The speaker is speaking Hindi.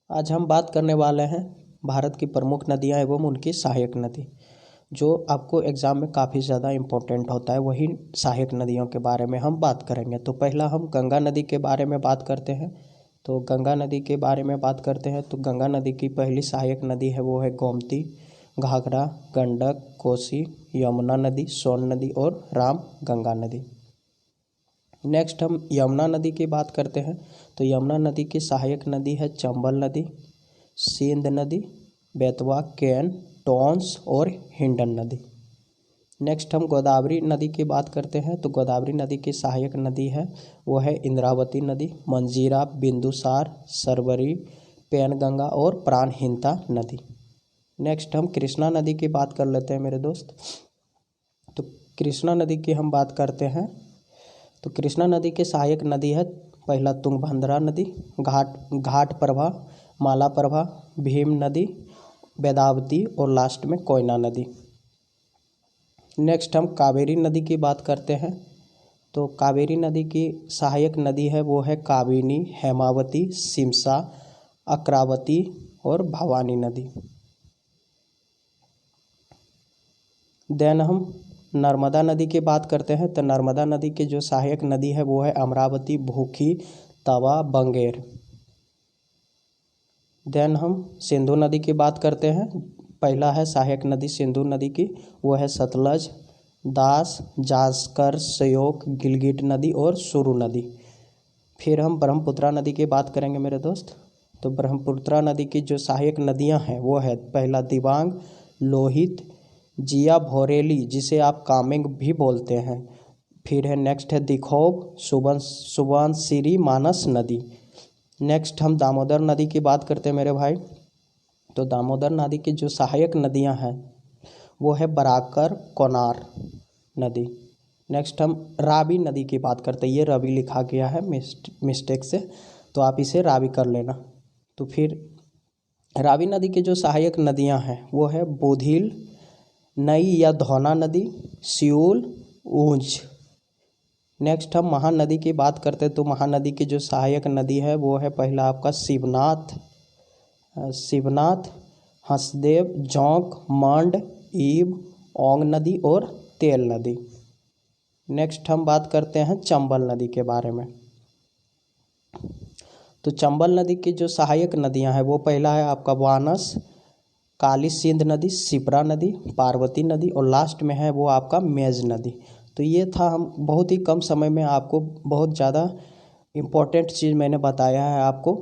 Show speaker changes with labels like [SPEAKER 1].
[SPEAKER 1] आज हम बात करने वाले हैं भारत की प्रमुख नदियाँ एवं उनकी सहायक नदी, जो आपको एग्ज़ाम में काफ़ी ज़्यादा इम्पोर्टेंट होता है। वही सहायक नदियों के बारे में हम बात करेंगे। तो पहला हम गंगा नदी के बारे में बात करते हैं। तो गंगा नदी के बारे में बात करते हैं तो गंगा नदी की पहली सहायक नदी है वो है गोमती, घाघरा, गंडक, कोसी, यमुना नदी, सोन नदी और राम गंगा नदी। नेक्स्ट हम यमुना नदी की बात करते हैं। तो यमुना नदी की सहायक नदी है चंबल नदी, सिंध नदी, बेतवा, केन, टोंस और हिंडन नदी। नेक्स्ट हम गोदावरी नदी की बात करते हैं। तो गोदावरी नदी की सहायक नदी है वो है इंद्रावती नदी, मंजीरा, बिंदुसार, सरवरी, पैनगंगा और प्राणहिता नदी। नेक्स्ट हम कृष्णा नदी की बात कर लेते हैं मेरे दोस्त। तो कृष्णा नदी की हम बात करते हैं। तो कृष्णा नदी की सहायक नदी है पहला तुंगभद्रा नदी, घाटप्रभा, मालाप्रभा, भीम नदी, वेदावती और लास्ट में कोयना नदी। नेक्स्ट हम कावेरी नदी की बात करते हैं। तो कावेरी नदी की सहायक नदी है वो है काबिनी, हेमावती, सिमसा, अक्रावती और भवानी नदी। देन हम नर्मदा नदी की बात करते हैं। तो नर्मदा नदी की जो सहायक नदी है वो है अमरावती, भूखी, तवा, बंगेर। देन हम सिंधु नदी की बात करते हैं। पहला है सहायक नदी सिंधु नदी की, वो है सतलज, दास, जास्कर, श्योक, गिलगिट नदी और सुरु नदी। फिर हम ब्रह्मपुत्रा नदी की बात करेंगे मेरे दोस्त। तो ब्रह्मपुत्रा नदी की जो सहायक नदियां हैं वो है पहला दिबांग, लोहित, जिया भोरेली जिसे आप कामेंग भी बोलते हैं। फिर है नेक्स्ट है दिखोब, सुबनसिरी, मानस नदी। नेक्स्ट हम दामोदर नदी की बात करते हैं मेरे भाई। तो दामोदर नदी की जो सहायक नदियां हैं वो है बराकर, कोनार नदी। नेक्स्ट हम रावी नदी की बात करते हैं। ये रवि लिखा गया है मिस्टेक से, तो आप इसे रावी कर लेना। तो फिर रावी नदी की जो सहायक नदियां हैं वो है बोधिल, नई या धौना नदी, सियूल, ऊंझ। नेक्स्ट हम महानदी की बात करते हैं। तो महानदी की जो सहायक नदी है वो है पहला आपका शिवनाथ, हंसदेव, जौंक, मांड, ईब, ओंग नदी और तेल नदी। नेक्स्ट हम बात करते हैं चंबल नदी के बारे में। तो चंबल नदी की जो सहायक नदियां हैं वो पहला है आपका वानस, काली सिंध नदी, शिप्रा नदी, पार्वती नदी और लास्ट में है वो आपका मेज नदी। तो ये था, हम बहुत ही कम समय में आपको बहुत ज़्यादा इम्पोर्टेंट चीज़ मैंने बताया है आपको।